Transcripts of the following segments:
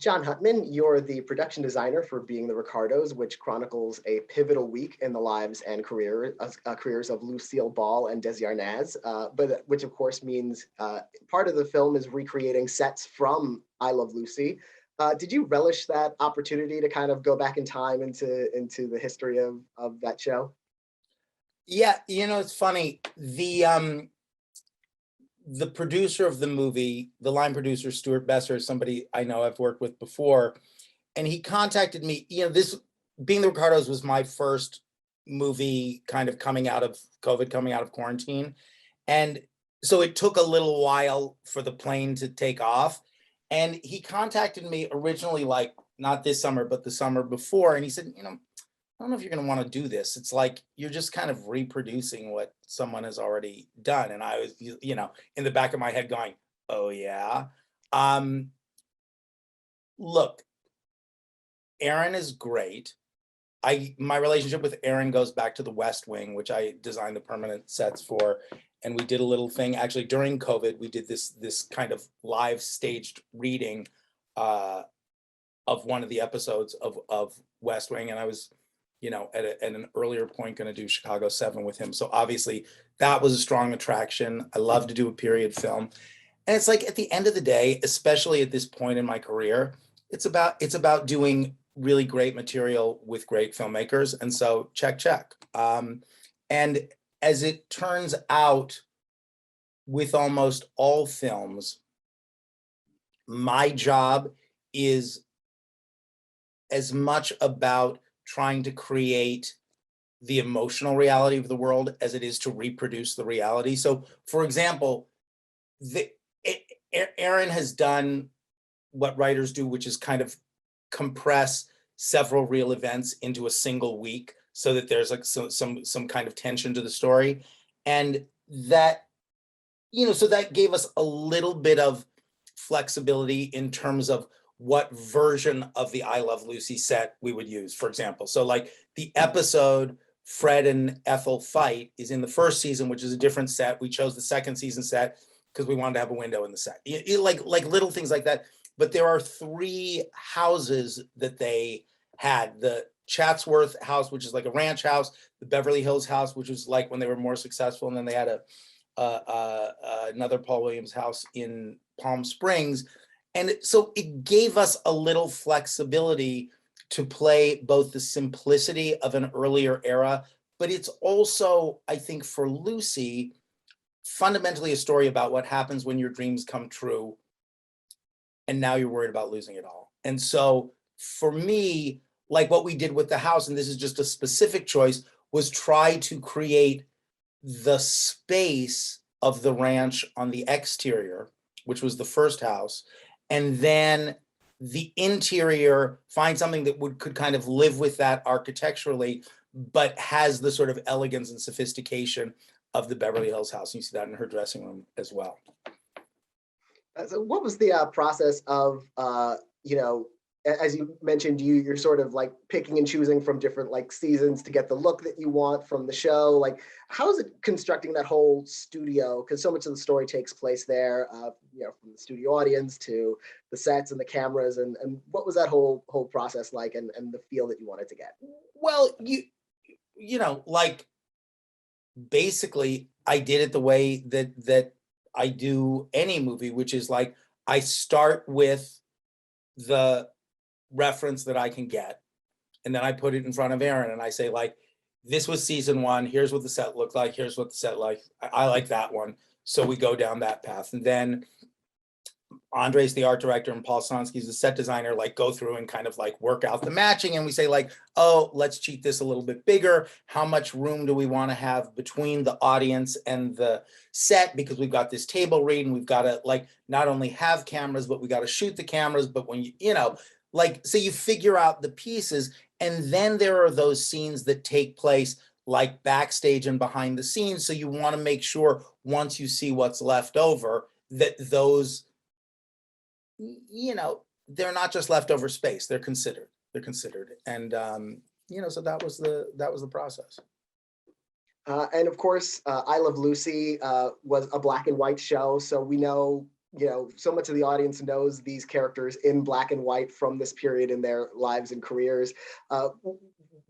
Jon Hutman, you're the production designer for Being the Ricardos, which chronicles a pivotal week in the lives and careers of Lucille Ball and Desi Arnaz, but which of course means part of the film is recreating sets from I Love Lucy. Did you relish that opportunity to kind of go back in time into the history of that show? Yeah, it's funny. The producer of the movie, the line producer, Stuart Besser, is somebody I know I've worked with before. And he contacted me, this Being the Ricardos was my first movie kind of coming out of COVID, coming out of quarantine. And so it took a little while for the plane to take off. And he contacted me originally, like not this summer, but the summer before. And he said, I don't know if you're going to want to do this. It's like you're just kind of reproducing what someone has already done. And I was, in the back of my head going, oh, yeah. Look, Aaron is great. My relationship with Aaron goes back to the West Wing, which I designed the permanent sets for. And we did a little thing actually during COVID. We did this kind of live staged reading of one of the episodes of West Wing. And I was at an earlier point going to do Chicago 7 with him. So obviously that was a strong attraction. I love to do a period film. And it's like at the end of the day, especially at this point in my career, it's about doing really great material with great filmmakers. And so check. And as it turns out, with almost all films, my job is as much about trying to create the emotional reality of the world as it is to reproduce the reality. So, for example, Aaron has done what writers do, which is kind of compress several real events into a single week so that there's like some kind of tension to the story. And that, so that gave us a little bit of flexibility in terms of what version of the I Love Lucy set we would use, for example. So like the episode Fred and Ethel fight is in the first season, which is a different set. We chose the second season set because we wanted to have a window in the set. Like little things like that. But there are 3 houses that they had. The Chatsworth house, which is like a ranch house, the Beverly Hills house, which was like when they were more successful. And then they had another Paul Williams house in Palm Springs. And so it gave us a little flexibility to play both the simplicity of an earlier era, but it's also, I think, for Lucy, fundamentally a story about what happens when your dreams come true and now you're worried about losing it all. And so for me, like what we did with the house, and this is just a specific choice, was try to create the space of the ranch on the exterior, which was the first house, and then the interior, find something that could kind of live with that architecturally, but has the sort of elegance and sophistication of the Beverly Hills house. You see that in her dressing room as well. So what was the process of, as you mentioned, you're sort of like picking and choosing from different like seasons to get the look that you want from the show. Like, how is it constructing that whole studio? Because so much of the story takes place there, from the studio audience to the sets and the cameras, and what was that whole process like, and the feel that you wanted to get? Well, like basically I did it the way that I do any movie, which is like I start with the reference that I can get, and then I put it in front of Aaron and I say, like, this was season 1, here's what the set looked like, here's what the set like, I like that one, so we go down that path. And then Andre's the art director and Paul Sonsky's the set designer, like go through and kind of like work out the matching, and we say like, oh, let's cheat this a little bit bigger. How much room do we want to have between the audience and the set? Because we've got this table read and we've got to like not only have cameras, but we got to shoot the cameras. But when so you figure out the pieces, and then there are those scenes that take place like backstage and behind the scenes. So you want to make sure once you see what's left over that those, they're not just leftover space, they're considered. And, so that was the process. And of course, I Love Lucy was a black and white show. So we know so much of the audience knows these characters in black and white from this period in their lives and careers.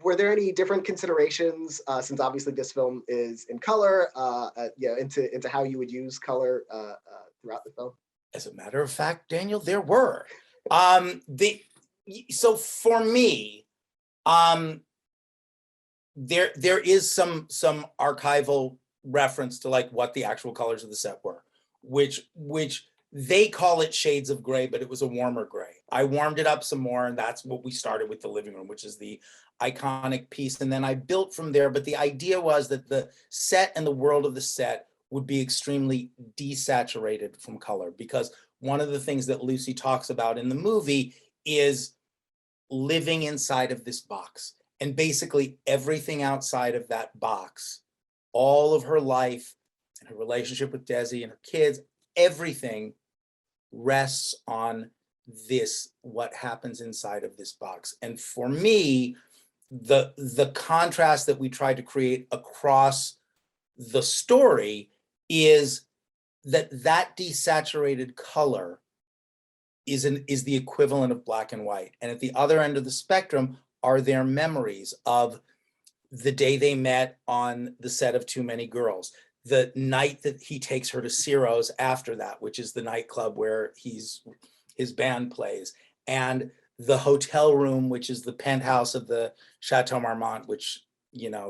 Were there any different considerations, since obviously this film is in color, into how you would use color throughout the film? As a matter of fact, Daniel, there were. So for me, there is some archival reference to like what the actual colors of the set were, which they call it shades of gray, but it was a warmer gray. I warmed it up some more, and that's what we started with the living room, which is the iconic piece. And then I built from there. But the idea was that the set and the world of the set would be extremely desaturated from color, because one of the things that Lucy talks about in the movie is living inside of this box. And basically everything outside of that box, all of her life and her relationship with Desi and her kids, everything rests on this, what happens inside of this box. And for me, the contrast that we tried to create across the story is that desaturated color is the equivalent of black and white. And at the other end of the spectrum are their memories of the day they met on the set of Too Many Girls, the night that he takes her to Ciro's after that, which is the nightclub where his band plays, and the hotel room, which is the penthouse of the Chateau Marmont, which,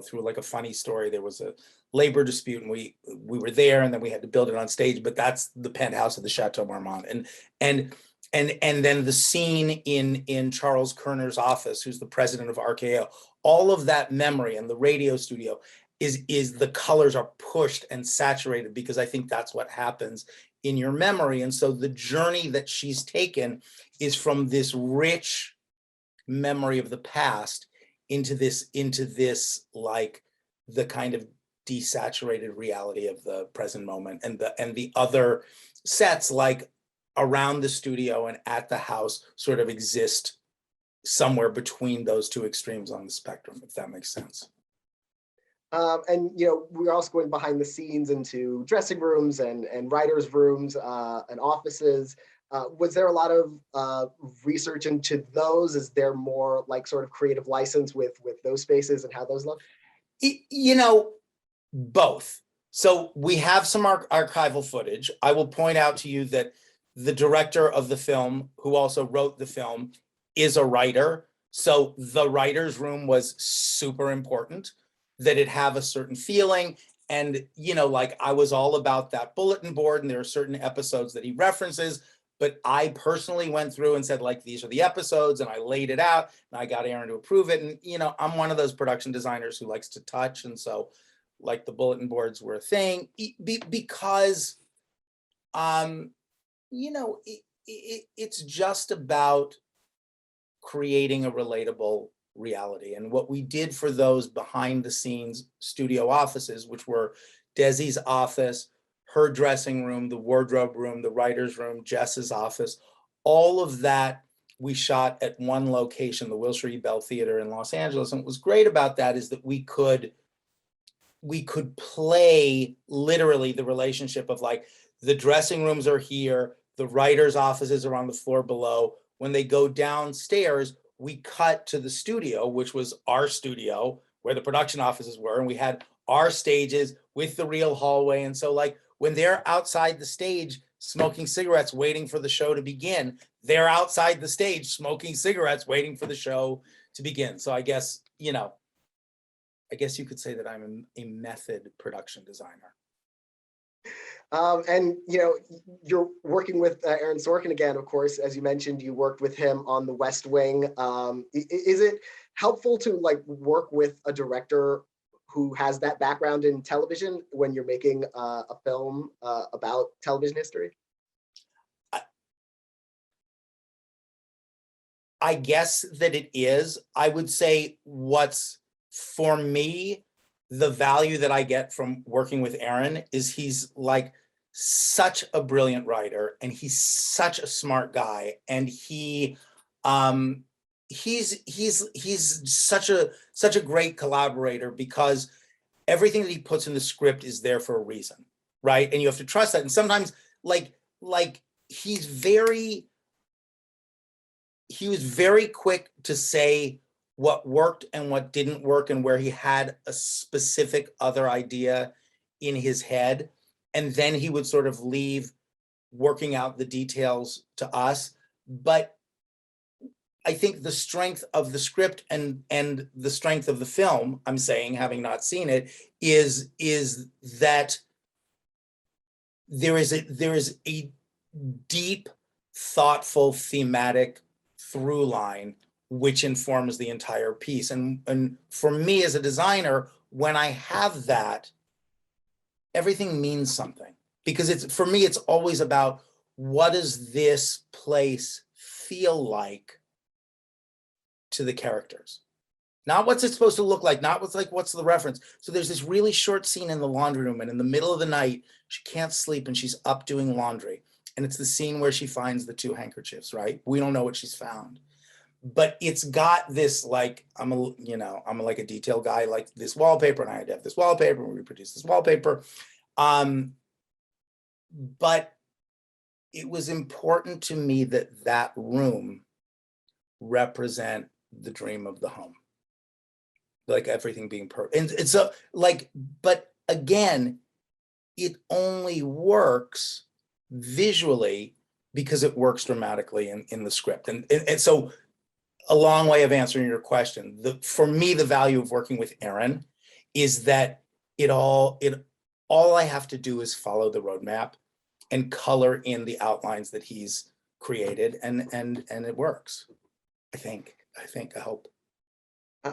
through like a funny story, there was a labor dispute and we were there, and then we had to build it on stage, but that's the penthouse of the Chateau Marmont. And then the scene in Charles Kerner's office, who's the president of RKO, all of that memory, and the radio studio is the colors are pushed and saturated, because I think that's what happens in your memory. And so the journey that she's taken is from this rich memory of the past into this like the kind of desaturated reality of the present moment. And the other sets, like around the studio and at the house, sort of exist somewhere between those two extremes on the spectrum, if that makes sense. And we're also going behind the scenes into dressing rooms and writers' rooms and offices. Was there a lot of research into those? Is there more like sort of creative license with those spaces and how those look? Both. So we have some archival footage. I will point out to you that the director of the film, who also wrote the film, is a writer. So the writer's room was super important, that it have a certain feeling. And, like I was all about that bulletin board, and there are certain episodes that he references, but I personally went through and said, like, these are the episodes, and I laid it out, and I got Aaron to approve it. And, I'm one of those production designers who likes to touch. And so like the bulletin boards were a thing because, it's just about creating a relatable reality. And what we did for those behind the scenes studio offices, which were Desi's office, her dressing room, the wardrobe room, the writer's room, Jess's office, all of that we shot at one location, the Wilshire E. Bell Theater in Los Angeles. And what was great about that is that we could play literally the relationship of like, the dressing rooms are here, the writer's offices are on the floor below. When they go downstairs, we cut to the studio, which was our studio where the production offices were. And we had our stages with the real hallway. And so like when they're outside the stage smoking cigarettes, waiting for the show to begin, they're outside the stage smoking cigarettes, waiting for the show to begin. So I guess you could say that I'm a method production designer. And you're working with Aaron Sorkin again, of course. As you mentioned, you worked with him on The West Wing. Is it helpful to like work with a director who has that background in television when you're making a film about television history? I guess that it is. I would say what's, for me, the value that I get from working with Aaron is he's like such a brilliant writer, and he's such a smart guy, and he's such a great collaborator, because everything that he puts in the script is there for a reason, right? And you have to trust that. And sometimes like like he was very quick to say what worked and what didn't work and where he had a specific other idea in his head. And then he would sort of leave working out the details to us. But I think the strength of the script and the strength of the film, I'm saying, having not seen it, is that there is a deep, thoughtful, thematic through line which informs the entire piece. And for me as a designer, when I have that, everything means something, because for me it's always about, what does this place feel like to the characters? Not what's it supposed to look like, not what's the reference. So there's this really short scene in the laundry room, and in the middle of the night, she can't sleep and she's up doing laundry. And it's the scene where she finds the 2 handkerchiefs, right? We don't know what she's found. But it's got this, like, I'm like a detail guy, like this wallpaper, and I had to have this wallpaper, and we reproduced this wallpaper. But it was important to me that that room represent the dream of the home. Like everything being perfect. And so, like, but again, it only works visually because it works dramatically in the script. And so, a long way of answering your question. For me, the value of working with Aaron is that all I have to do is follow the roadmap and color in the outlines that he's created, and it works. I hope.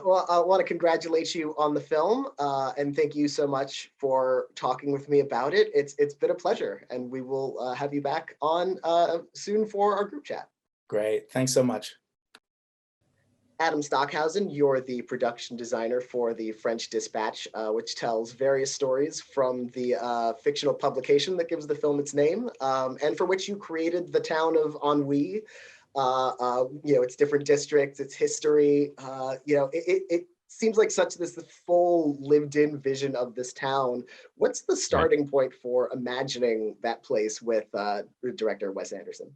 Well, I want to congratulate you on the film, and thank you so much for talking with me about it. It's been a pleasure, and we will have you back on soon for our group chat. Great, thanks so much. Adam Stockhausen, you're the production designer for The French Dispatch, which tells various stories from the fictional publication that gives the film its name, and for which you created the town of Ennui. Its different districts, its history. It seems like this full lived-in vision of this town. What's the starting point for imagining that place with director Wes Anderson?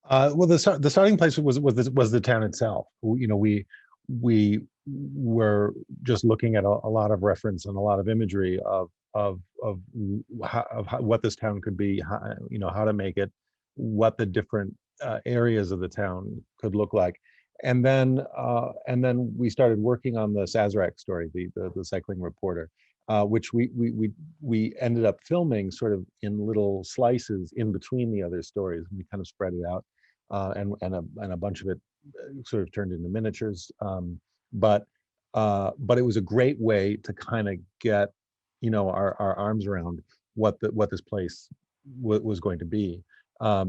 Well, the starting place was the town itself. We were just looking at a lot of reference and a lot of imagery of what this town could be, how to make it, what the different areas of the town could look like, and then we started working on the Sazerac story, the cycling reporter, which we ended up filming sort of in little slices in between the other stories. We kind of spread it out, and a bunch of it sort of turned into miniatures. But it was a great way to kind of get our arms around what this place was going to be.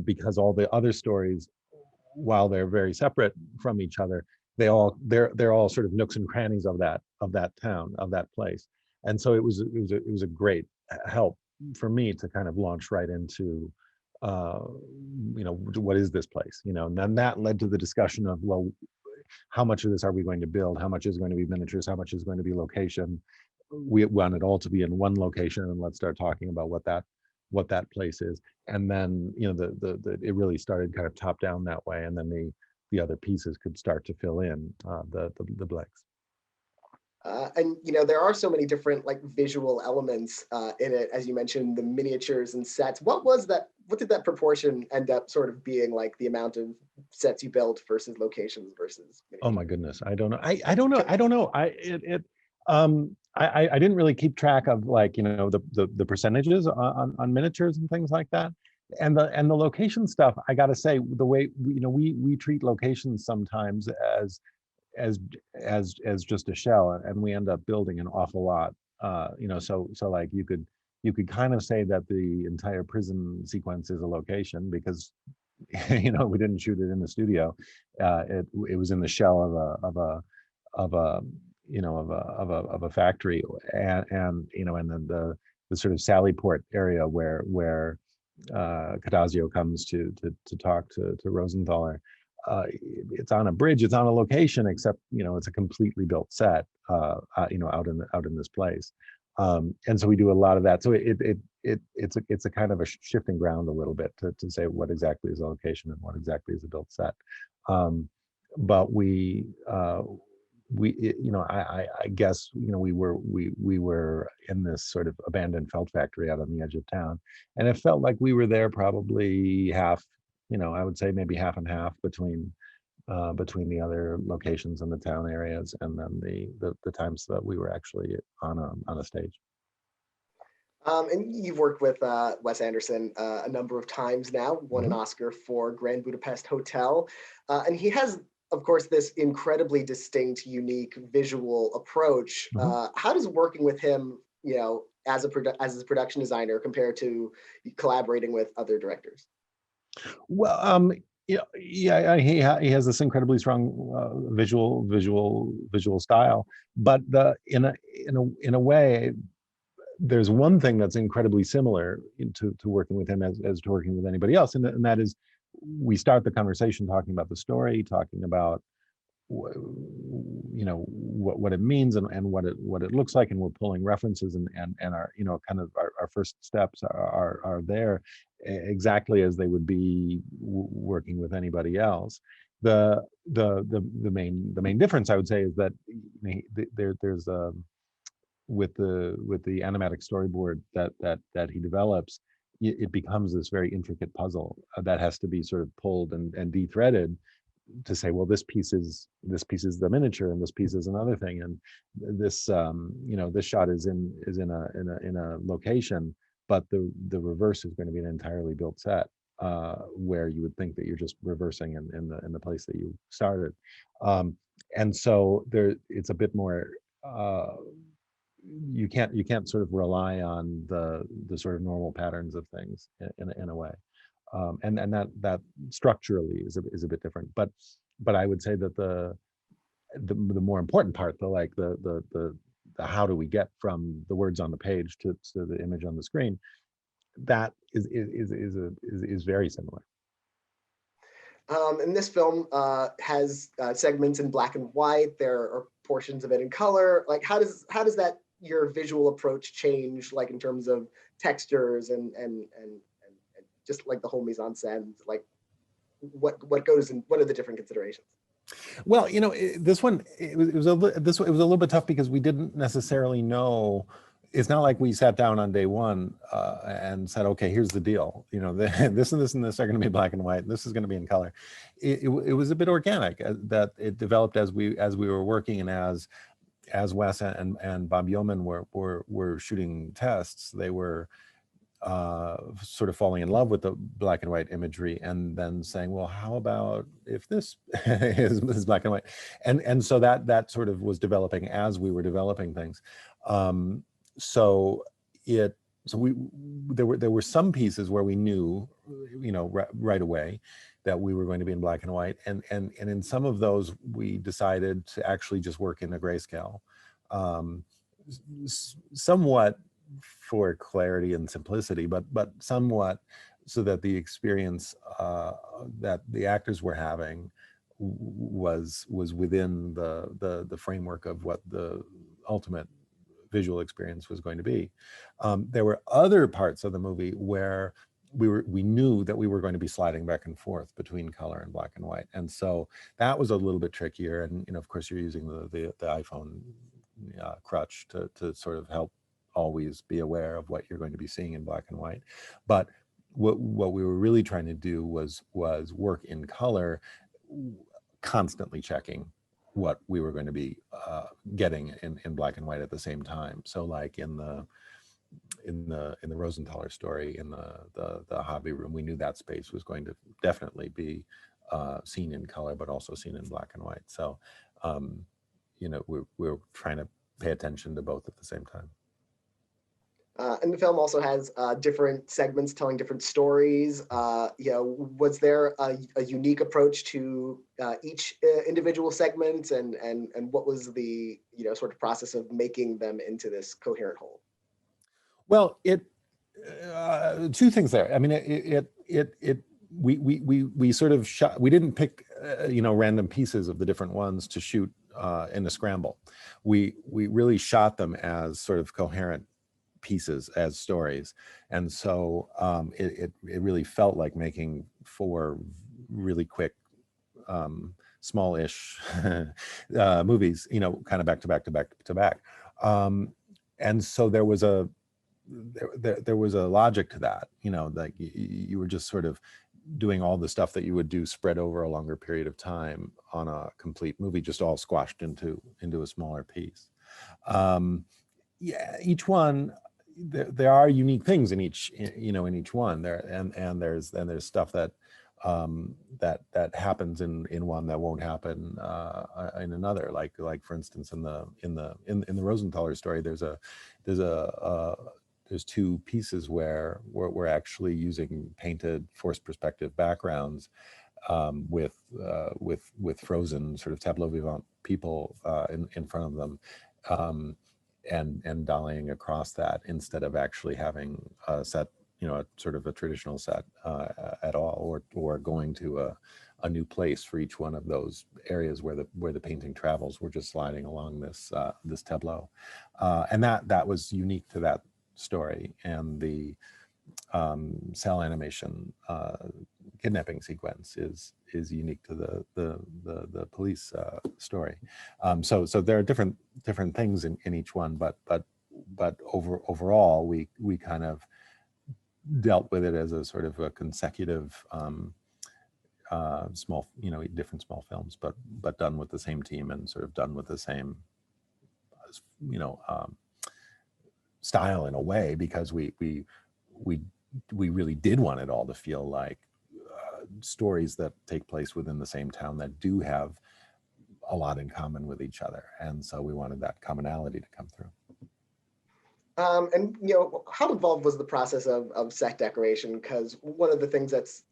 Because all the other stories, while they're very separate from each other, they're all sort of nooks and crannies of that town, of that place. And so it was a great help for me to kind of launch right into what is this place, and then that led to the discussion of, well, how much of this are we going to build, how much is going to be miniatures, how much is going to be location. We want it all to be in one location, and let's start talking about what that place is. And then it really started kind of top down that way, and then the other pieces could start to fill in the blanks. And there are so many different visual elements in it, as you mentioned, the miniatures and sets. What did that proportion end up sort of being, like the amount of sets you built versus locations versus miniatures? Oh my goodness, I don't know. I don't know. I didn't really keep track of the percentages on miniatures and things like that, and the location stuff. I got to say, the way we treat locations sometimes as just a shell, and we end up building an awful lot. So like you could kind of say that the entire prison sequence is a location, because we didn't shoot it in the studio. It was in the shell of a factory, and then the sort of Sallyport area where Cadazio comes to talk to Rosenthaler. It's on a bridge, it's on a location, except it's a completely built set out in this place. And so we do a lot of that. So it's a kind of a shifting ground a little bit to say what exactly is a location and what exactly is a built set. But I guess we were in this sort of abandoned felt factory out on the edge of town, and it felt like we were there probably half, I would say maybe half and half between the other locations in the town areas, and then the times that we were actually on a stage. And you've worked with Wes Anderson a number of times now, won an Oscar for Grand Budapest Hotel. And he has, of course, this incredibly distinct, unique visual approach. How does working with him, as a production designer compare to collaborating with other directors? Well, yeah, he has this incredibly strong visual style, but in a way, there's one thing that's incredibly similar to working with him as to working with anybody else, and that is we start the conversation talking about the story, talking about what it means and what it looks like, and we're pulling references and our kind of our first steps are there exactly as they would be working with anybody else. The main difference, I would say, is that there's with the animatic storyboard that he develops, it becomes this very intricate puzzle that has to be sort of pulled and de-threaded to say, well, this piece is the miniature and this piece is another thing, and this this shot is in a location, but the reverse is going to be an entirely built set, where you would think that you're just reversing in the place that you started, and so it's a bit more. You can't sort of rely on the sort of normal patterns of things in a way, and that structurally is a bit different. But I would say that the more important part, the how do we get from the words on the page to the image on the screen, that is very similar. And this film has segments in black and white. There are portions of it in color. Like, how does that your visual approach change, like in terms of textures and just like the whole mise en scène? Like, what goes in? What are the different considerations? Well, this one it was a little bit tough because we didn't necessarily know. It's not like we sat down on day one and said, okay, here's the deal. This and this and this are going to be black and white. And this is going to be in color. It was a bit organic, that it developed as we were working, and as Wes and Bob Yeoman were shooting tests. They were sort of falling in love with the black and white imagery, and then saying, well, how about if this is black and white? And so that sort of was developing as we were developing things. So there were some pieces where we knew, right away that we were going to be in black and white, and in some of those we decided to actually just work in a grayscale, somewhat for clarity and simplicity, but somewhat so that the experience that the actors were having was within the framework of what the ultimate visual experience was going to be. There were other parts of the movie where we knew that we were going to be sliding back and forth between color and black and white, and so that was a little bit trickier. And of course, you're using the iPhone crutch to sort of help always be aware of what you're going to be seeing in black and white. But what we were really trying to do was work in color, constantly checking what we were going to be getting in black and white at the same time. So like in the Rosenthaler story, in the hobby room, we knew that space was going to definitely be seen in color, but also seen in black and white. So we're trying to pay attention to both at the same time. And the film also has different segments telling different stories. Was there a unique approach to each individual segment, and what was the sort of process of making them into this coherent whole? Well, two things there. I mean, we sort of shot. We didn't pick random pieces of the different ones to shoot in a scramble. We really shot them as sort of coherent pieces as stories. And so it really felt like making 4 really quick, smallish movies, kind of back to back to back to back. And so there was a logic to that, like you were just sort of doing all the stuff that you would do spread over a longer period of time on a complete movie, just all squashed into a smaller piece. Yeah, each one, there are unique things in each, in each one there, and there's stuff that that happens in one that won't happen in another. Like for instance, in the Rosenthaler story, there's 2 pieces where we're actually using painted forced perspective backgrounds with frozen sort of tableau vivant people in front of them, and dollying across that instead of actually having a set, a sort of a traditional set at all, or going to a new place for each one of those areas where the painting travels. We're just sliding along this tableau, and that was unique to that story. And the cell animation kidnapping sequence is unique to the police story. So there are different things in each one, but overall we kind of dealt with it as a sort of a consecutive small, different small films, but done with the same team and sort of done with the same, style in a way, because we really did want it all to feel like stories that take place within the same town that do have a lot in common with each other, and so we wanted that commonality to come through. And how involved was the process of set decoration? Because one of the things that's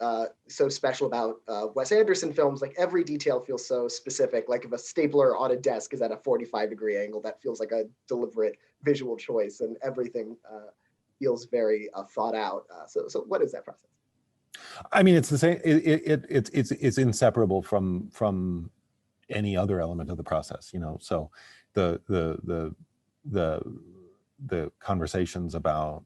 so special about Wes Anderson films, like every detail feels so specific. Like if a stapler on a desk is at a 45-degree angle, that feels like a deliberate visual choice, and everything feels very thought out. So what is that process? I mean, it's the same. It's inseparable from any other element of the process. So the conversations about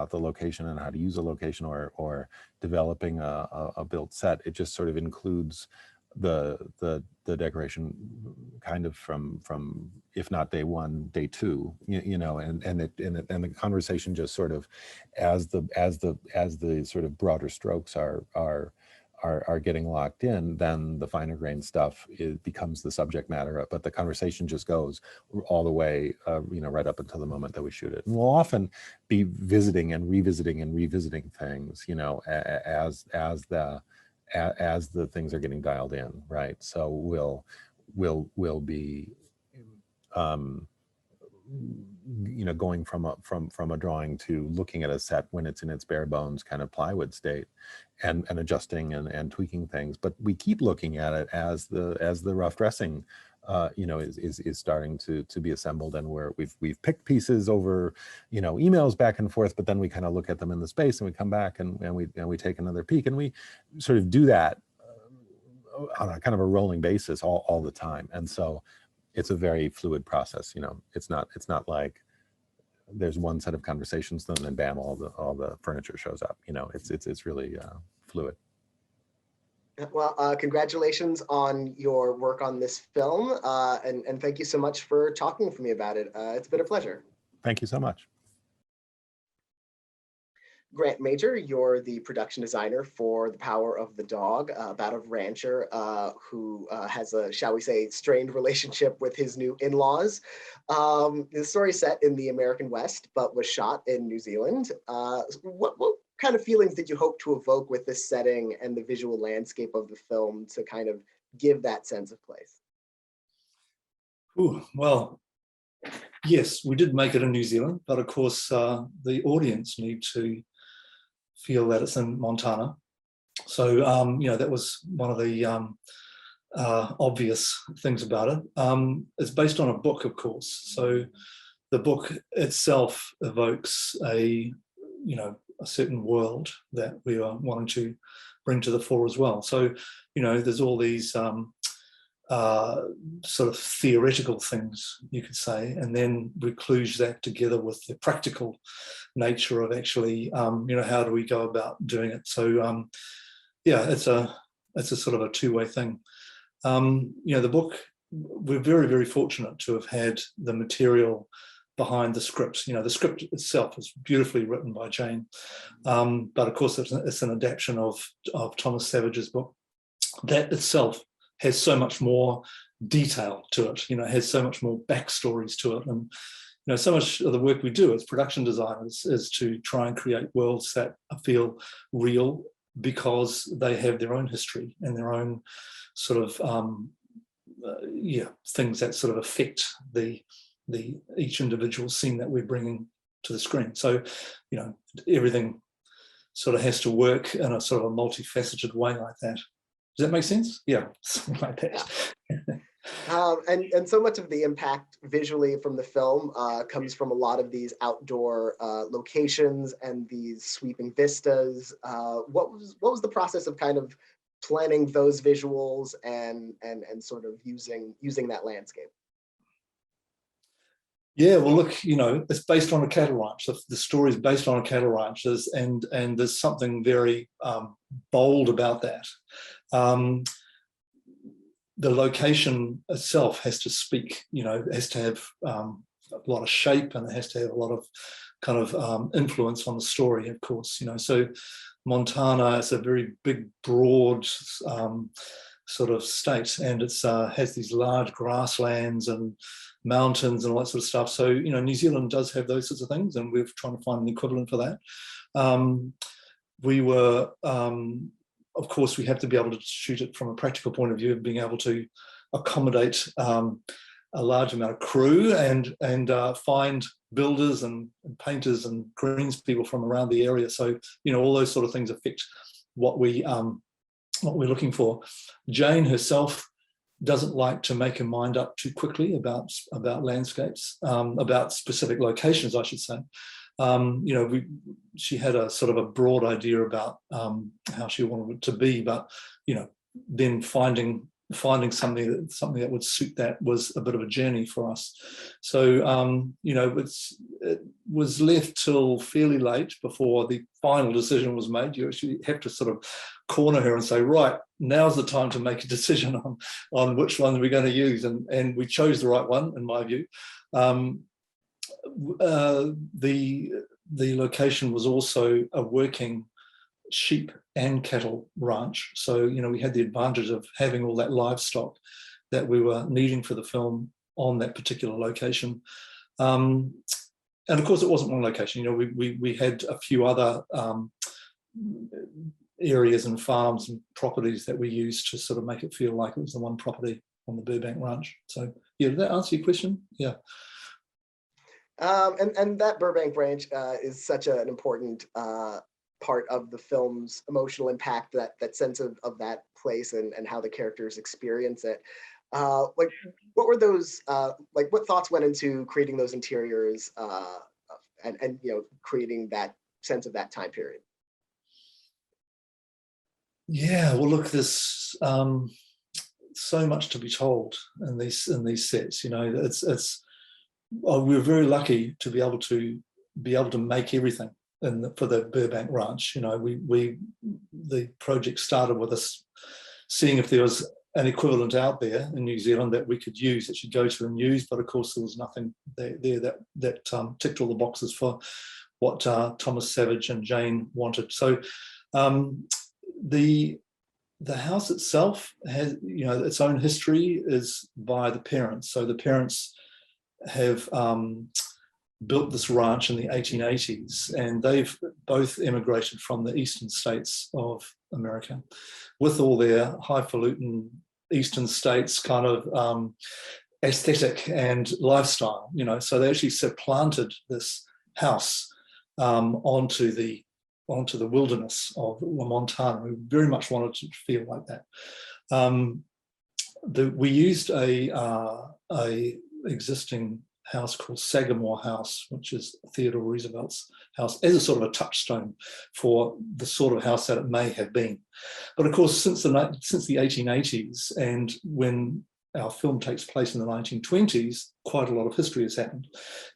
the location and how to use a location, or developing a built set, it just sort of includes the decoration kind of from if not day 1, day 2, and the conversation just sort of as the sort of broader strokes are getting locked in, then the finer grained stuff becomes the subject matter, but the conversation just goes all the way, right up until the moment that we shoot it. And we'll often be visiting and revisiting things, as the things are getting dialed in, right? So we'll be going from a drawing to looking at a set when it's in its bare bones kind of plywood state, and adjusting and tweaking things. But we keep looking at it as the rough dressing is starting to be assembled, and we've picked pieces over emails back and forth, but then we kind of look at them in the space, and we come back and we take another peek, and we sort of do that on a kind of a rolling basis all the time. And so it's a very fluid process. It's not like there's one set of conversations, then bam, all the furniture shows up. It's really fluid. Well, congratulations on your work on this film, and thank you so much for talking with me about it. It's been a pleasure. Thank you so much. Grant Major, you're the production designer for The Power of the Dog, about a rancher who has a, shall we say, strained relationship with his new in-laws. The story is set in the American West, but was shot in New Zealand. What kind of feelings did you hope to evoke with this setting and the visual landscape of the film to kind of give that sense of place? Ooh, well, yes, we did make it in New Zealand, but of course the audience need to feel that it's in Montana. So, that was one of the obvious things about it. It's based on a book, of course. So the book itself evokes a certain world that we are wanting to bring to the fore as well. So, there's all these sort of theoretical things, you could say, and then we kludge that together with the practical nature of actually, how do we go about doing it? So, it's a sort of a two-way thing. The book, we're very, very fortunate to have had the material behind the script. The script itself is beautifully written by Jane, but of course it's an adaptation of Thomas Savage's book. That itself has so much more detail to it, has so much more backstories to it. And, so much of the work we do as production designers is to try and create worlds that feel real because they have their own history and their own sort of, things that sort of affect each individual scene that we're bringing to the screen. So, everything sort of has to work in a sort of a multifaceted way like that. Does that make sense? Yeah, something like that. And so much of the impact visually from the film comes from a lot of these outdoor locations and these sweeping vistas. What was the process of kind of planning those visuals and sort of using that landscape? Yeah, well, look, it's based on a cattle ranch. The story is based on a cattle ranch, and there's something very bold about that. The location itself has to speak, it has to have a lot of shape, and it has to have a lot of kind of influence on the story, of course. So Montana is a very big, broad sort of state, and it's has these large grasslands and mountains and all that sort of stuff. So, New Zealand does have those sorts of things, and we're trying to find an equivalent for that. We were, of course, we have to be able to shoot it from a practical point of view of being able to accommodate a large amount of crew and find builders and painters and greens people from around the area. So, all those sort of things affect what we're looking for. Jane herself doesn't like to make her mind up too quickly about landscapes, about specific locations, I should say. She had a sort of a broad idea about how she wanted it to be, but then finding something that would suit that was a bit of a journey for us. So it was left till fairly late before the final decision was made. You actually have to sort of corner her and say, right, now's the time to make a decision on which one we're going to use, and we chose the right one in my view. The location was also a working sheep and cattle ranch. So, we had the advantage of having all that livestock that we were needing for the film on that particular location. And of course, it wasn't one location. We had a few other areas and farms and properties that we used to sort of make it feel like it was the one property on the Burbank Ranch. So, yeah, did that answer your question? Yeah. And that Burbank Ranch is such an important part of the film's emotional impact, that sense of that place and how the characters experience it. What were those, what thoughts went into creating those interiors and creating that sense of that time period? Yeah, well, look, there's so much to be told in these sets. We're very lucky to be able to make everything for the Burbank Ranch. The project started with us seeing if there was an equivalent out there in New Zealand that we could use, that you go to and use, but of course there was nothing there that ticked all the boxes for what Thomas Savage and Jane wanted. So the house itself has its own history, is by the parents. So the parents have built this ranch in the 1880s, and they've both immigrated from the eastern states of America with all their highfalutin eastern states kind of aesthetic and lifestyle. So they actually supplanted this house onto the wilderness of Montana. We very much wanted to feel like that. We used a existing house called Sagamore House, which is Theodore Roosevelt's house, as a sort of a touchstone for the sort of house that it may have been. But of course, since the 1880s, and when our film takes place in the 1920s, quite a lot of history has happened.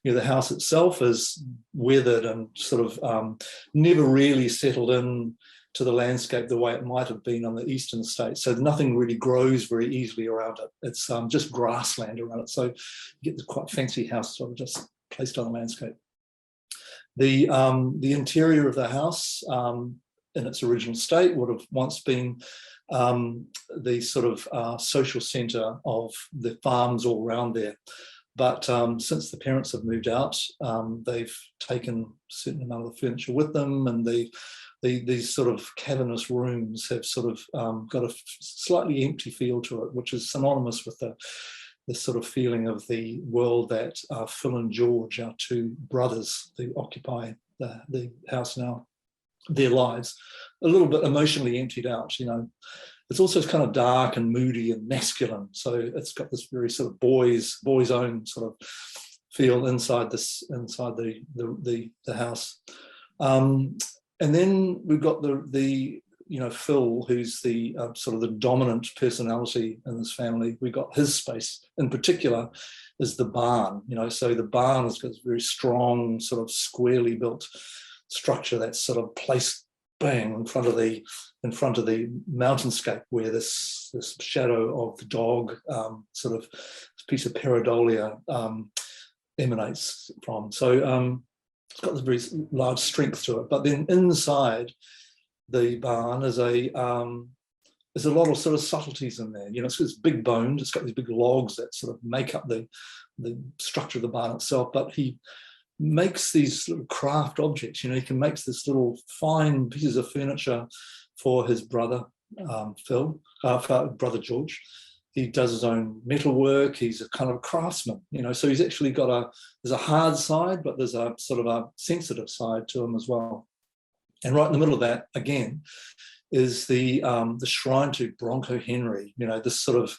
You know, the house itself is weathered and sort of never really settled in to the landscape the way it might have been on the eastern states. So nothing really grows very easily around it. It's just grassland around it. So you get the quite fancy house sort of just placed on the landscape. The interior of the house in its original state would have once been the sort of social centre of the farms all around there. But since the parents have moved out, they've taken a certain amount of the furniture with them, and these sort of cavernous rooms have sort of got a slightly empty feel to it, which is synonymous with the sort of feeling of the world that Phil and George, our two brothers who occupy the house now, their lives, a little bit emotionally emptied out. You know, it's also kind of dark and moody and masculine, so it's got this very sort of boys own sort of feel inside the house. And then we've got the you know, Phil, who's the sort of the dominant personality in this family. We got his space in particular is the barn. You know, so the barn has got this very strong sort of squarely built structure that's sort of placed bang in front of the mountainscape, where this shadow of the dog sort of piece of pareidolia emanates from. So it's got this very large strength to it. But then inside the barn is there's a lot of sort of subtleties in there. You know, it's big boned. It's got these big logs that sort of make up the structure of the barn itself. But he makes these little craft objects. You know, he can make this little fine pieces of furniture for his brother Phil, brother George. He does his own metalwork. He's a kind of craftsman, you know. So he's actually got there's a hard side, but there's a sort of a sensitive side to him as well. And right in the middle of that, again, is the shrine to Bronco Henry. You know, this sort of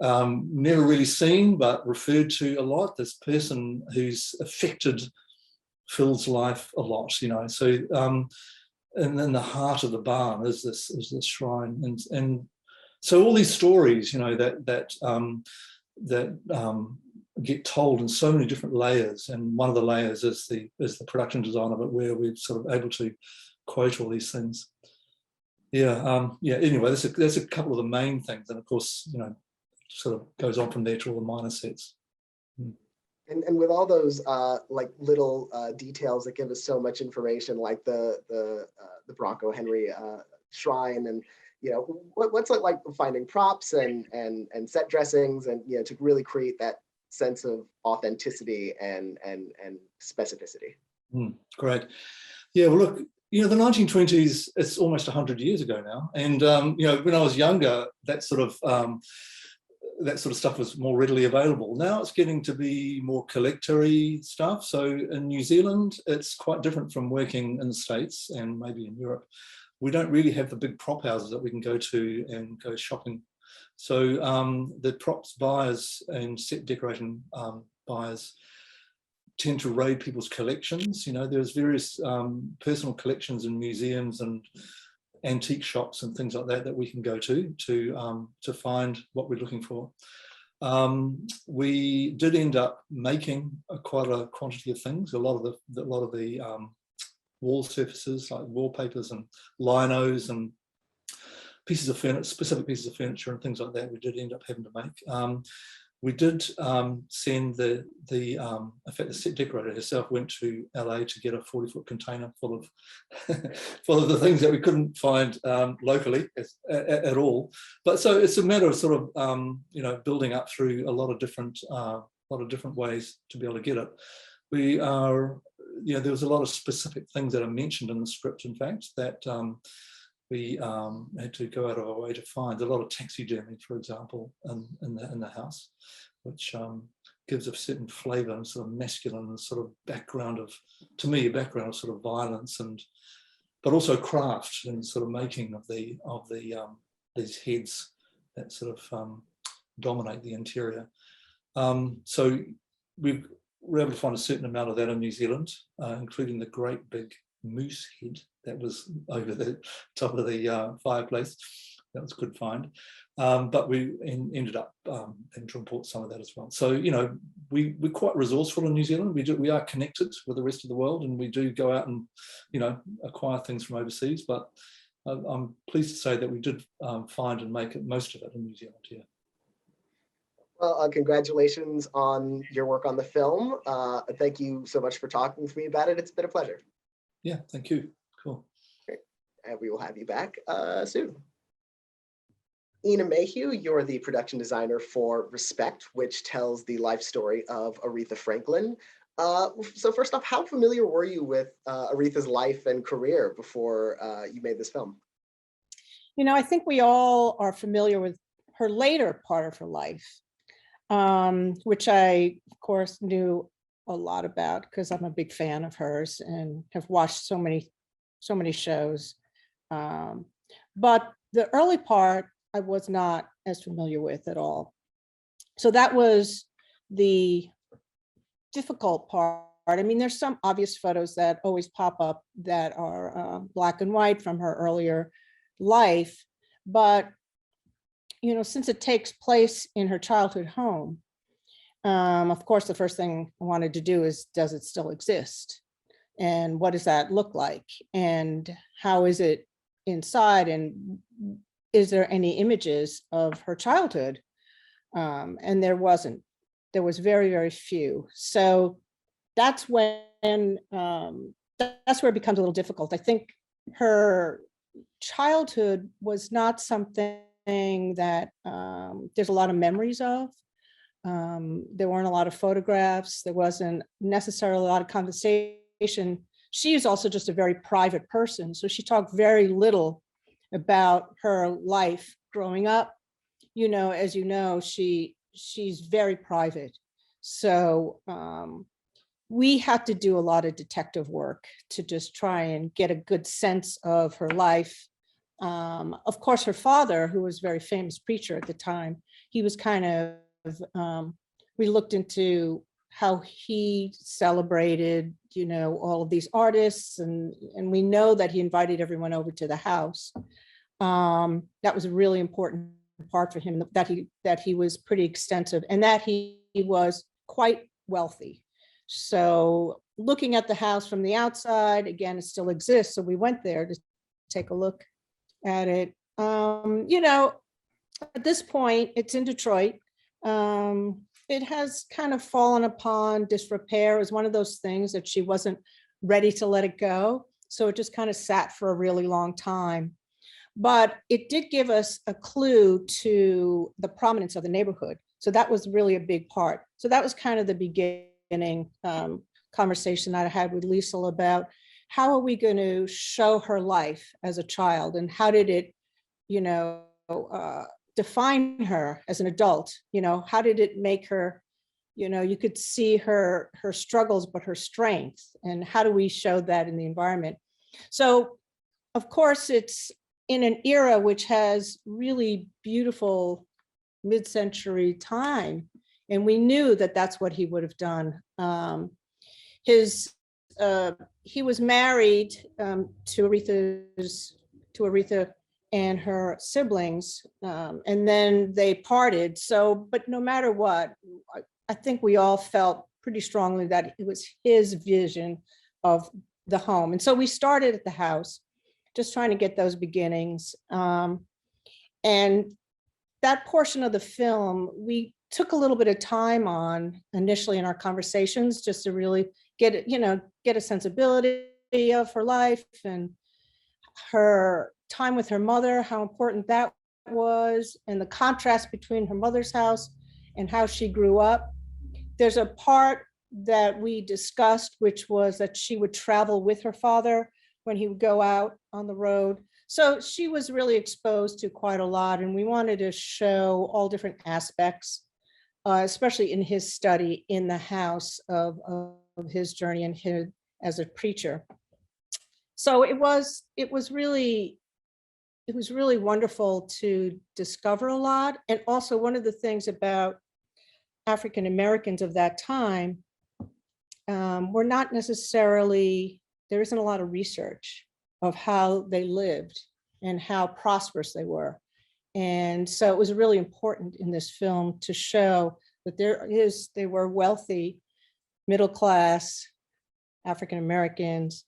never really seen but referred to a lot. This person who's affected Phil's life a lot. You know, so and in the heart of the barn is this shrine, and so all these stories, you know, that get told in so many different layers, and one of the layers is the production design of it, where we're sort of able to quote all these things. Yeah. Anyway, that's a couple of the main things, and of course, you know, sort of goes on from there to all the minor sets. And with all those like little details that give us so much information, like the Bronco Henry shrine, and you know, what's it like finding props and set dressings, and you know, to really create that sense of authenticity and specificity. Great. Yeah, well, look, you know, the 1920s, it's almost 100 years ago now. And, you know, when I was younger, that sort of stuff was more readily available. Now it's getting to be more collectory stuff. So in New Zealand, it's quite different from working in the States and maybe in Europe. We don't really have the big prop houses that we can go to and go shopping. So the props buyers and set decoration buyers tend to raid people's collections. You know, there's various personal collections in museums and antique shops and things like that we can go to find what we're looking for. We did end up making quite a quantity of things. A lot of the wall surfaces, like wallpapers and linos and pieces of furniture, specific pieces of furniture and things like that, we did end up having to make. We did send in fact, the set decorator herself went to LA to get a 40-foot container full of the things that we couldn't find locally at all. But so it's a matter of sort of you know, building up through a lot of different ways to be able to get it. We are, you know, there was a lot of specific things that are mentioned in the script, in fact, that we had to go out of our way to find. A lot of taxidermy, for example, in the house, which gives a certain flavour and sort of masculine sort of background of, to me, a background of sort of violence, but also craft and sort of making of these heads that sort of dominate the interior. So we're able to find a certain amount of that in New Zealand, including the great big moose head that was over the top of the fireplace. That was a good find. But we ended up having to import some of that as well. So, you know, we're quite resourceful in New Zealand. We are connected with the rest of the world, and we do go out and, you know, acquire things from overseas. But I'm pleased to say that we did find and make most of it in New Zealand, yeah. Well, congratulations on your work on the film. Thank you so much for talking with me about it. It's been a pleasure. Yeah, thank you. Cool. Great. And we will have you back soon. Ina Mayhew, you're the production designer for Respect, which tells the life story of Aretha Franklin. So first off, how familiar were you with Aretha's life and career before you made this film? You know, I think we all are familiar with her later part of her life, which I, of course, knew a lot about because I'm a big fan of hers and have watched so many shows. But the early part, I was not as familiar with at all. So that was the difficult part. I mean, there's some obvious photos that always pop up that are black and white from her earlier life, but you know, since it takes place in her childhood home, of course, the first thing I wanted to do is, does it still exist? And what does that look like? And how is it inside? And is there any images of her childhood? And there wasn't. There was very, very few. So that's when that's where it becomes a little difficult. I think her childhood was not something that there's a lot of memories of. There weren't a lot of photographs. There wasn't necessarily a lot of conversation. She is also just a very private person. So she talked very little about her life growing up. You know, as you know, she's very private. So we had to do a lot of detective work to just try and get a good sense of her life. Of course, her father, who was a very famous preacher at the time, he was kind of, we looked into how he celebrated, you know, all of these artists, and we know that he invited everyone over to the house. That was a really important part for him, that he was pretty extensive and that he was quite wealthy. So looking at the house from the outside, again, it still exists. So we went there to take a look at it. You know, at this point, it's in Detroit. It has kind of fallen upon disrepair. It was one of those things that she wasn't ready to let it go. So it just kind of sat for a really long time. But it did give us a clue to the prominence of the neighborhood. So that was really a big part. So that was kind of the beginning conversation that I had with Liesl about how are we going to show her life as a child, and how did it, you know, define her as an adult? You know, how did it make her, you know, you could see her struggles, but her strength, and how do we show that in the environment? So, of course, it's in an era which has really beautiful mid-century time, and we knew that that's what he would have done. He was married to Aretha and her siblings, and then they parted. So, but no matter what, I think we all felt pretty strongly that it was his vision of the home. And so we started at the house, just trying to get those beginnings. And that portion of the film, we took a little bit of time on initially in our conversations, just to really get a sensibility of her life and her time with her mother, how important that was, and the contrast between her mother's house and how she grew up. There's a part that we discussed, which was that she would travel with her father when he would go out on the road. So she was really exposed to quite a lot, and we wanted to show all different aspects, especially in his study in the house of his journey and his as a preacher. So it was really wonderful to discover a lot. And also one of the things about African Americans of that time, were not necessarily, there isn't a lot of research of how they lived and how prosperous they were. And so it was really important in this film to show that they were wealthy, middle class, African Americans,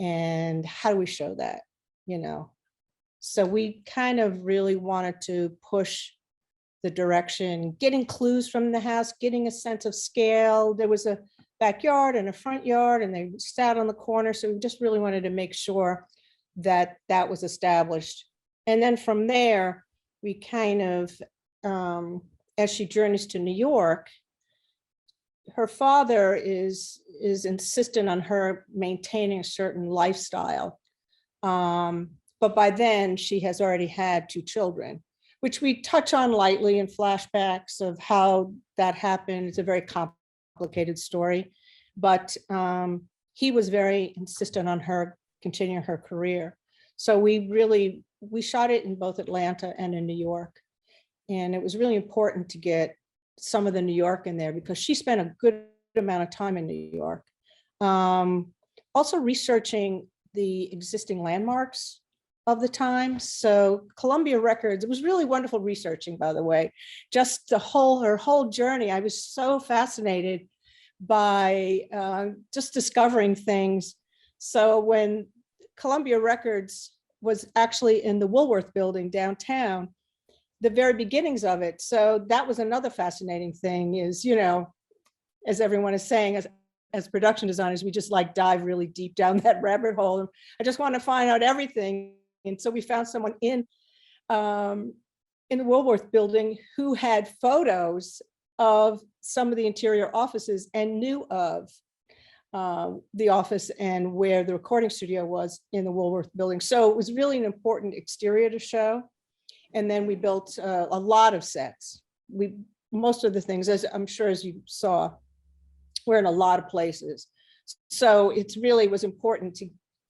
and how do we show that, you know? So we kind of really wanted to push the direction, getting clues from the house, getting a sense of scale. There was a backyard and a front yard, and they sat on the corner. So we just really wanted to make sure that that was established. And then from there, we kind of, as she journeys to New York, her father is insistent on her maintaining a certain lifestyle. But by then she has already had 2 children, which we touch on lightly in flashbacks of how that happened. It's a very complicated story, but he was very insistent on her continuing her career. So we shot it in both Atlanta and in New York. And it was really important to get some of the New York in there because she spent a good amount of time in New York. Also researching the existing landmarks of the time. So Columbia Records, it was really wonderful researching, by the way, just her whole journey. I was so fascinated by just discovering things. So when Columbia Records was actually in the Woolworth building downtown, the very beginnings of it. So that was another fascinating thing is, you know, as everyone is saying, as production designers, we just like dive really deep down that rabbit hole. I just want to find out everything. And so we found someone in the Woolworth building who had photos of some of the interior offices and knew of the office and where the recording studio was in the Woolworth building. So it was really an important exterior to show. And then we built a lot of sets. Most of the things, as I'm sure as you saw, we're in a lot of places. So it really was important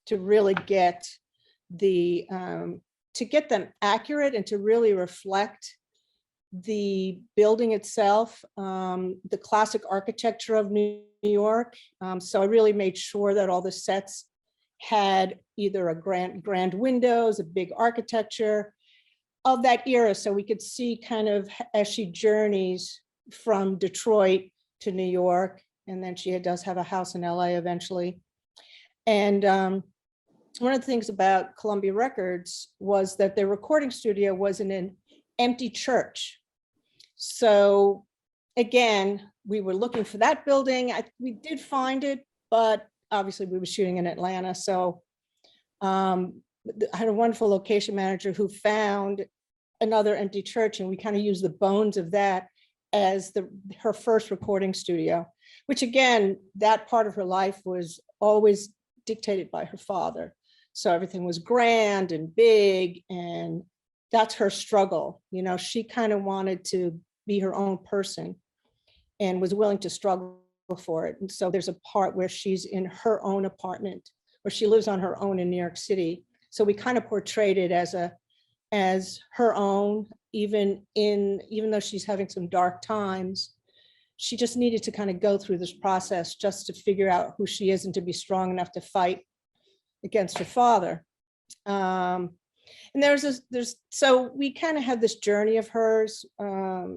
to really get to get them accurate and to really reflect the building itself, the classic architecture of New York. So I really made sure that all the sets had either a grand windows, a big architecture of that era. So we could see kind of as she journeys from Detroit to New York, and then she does have a house in LA eventually. And one of the things about Columbia Records was that their recording studio was in an empty church. So again, we were looking for that building. We did find it, but obviously we were shooting in Atlanta. So I had a wonderful location manager who found another empty church, and we kind of used the bones of that as her first recording studio, which again, that part of her life was always dictated by her father. So everything was grand and big, and that's her struggle. You know, she kind of wanted to be her own person and was willing to struggle for it. And so there's a part where she's in her own apartment, where she lives on her own in New York City. So we kind of portrayed it as her own, even though she's having some dark times. She just needed to kind of go through this process just to figure out who she is and to be strong enough to fight against her father. And so we kind of had this journey of hers. I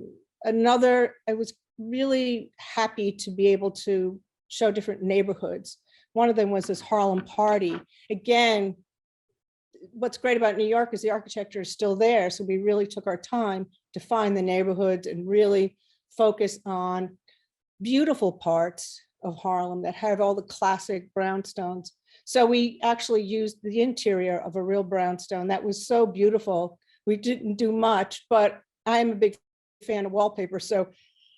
was really happy to be able to show different neighborhoods. One of them was this Harlem party. Again, what's great about New York is the architecture is still there. So we really took our time to find the neighborhoods and really focus on beautiful parts of Harlem that have all the classic brownstones. So we actually used the interior of a real brownstone that was so beautiful. We didn't do much, but I'm a big fan of wallpaper. So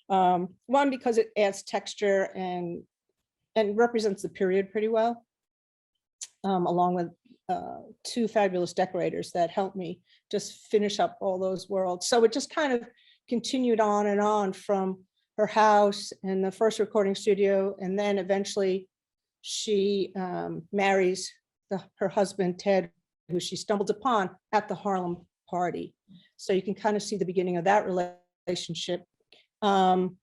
one, because it adds texture and represents the period pretty well, along with 2 fabulous decorators that helped me just finish up all those worlds. So it just kind of continued on and on from her house and the first recording studio. And then eventually she marries her husband, Ted, who she stumbled upon at the Harlem party. So you can kind of see the beginning of that relationship. And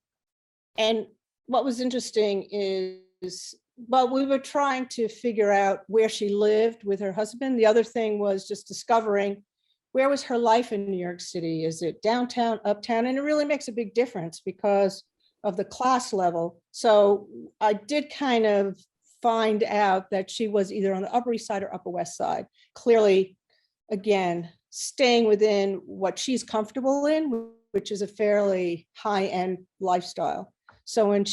what was interesting is, well, we were trying to figure out where she lived with her husband. The other thing was just discovering where was her life in New York City? Is it downtown, uptown? And it really makes a big difference because of the class level. So I did kind of find out that she was either on the Upper East Side or Upper West Side. Clearly, again, staying within what she's comfortable in, which is a fairly high-end lifestyle. So when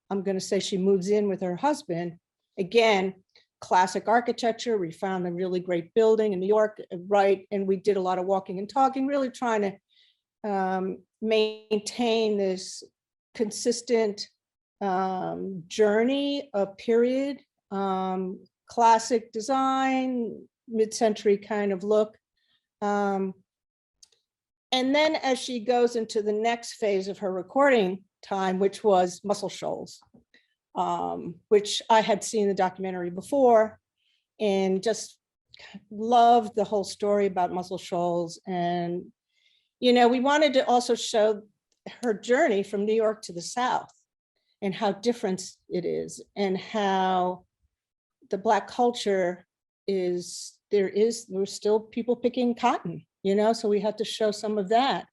I'm going to say she moves in with her husband, again, classic architecture. We found a really great building in New York, right? And we did a lot of walking and talking, really trying to maintain this consistent journey of period, classic design, mid-century kind of look. And then as she goes into the next phase of her recording time, which was Muscle Shoals, which I had seen the documentary before and just loved the whole story about Muscle Shoals. And, you know, we wanted to also show her journey from New York to the South and how different it is and how the Black culture is, there's still people picking cotton, you know, so we had to show some of that.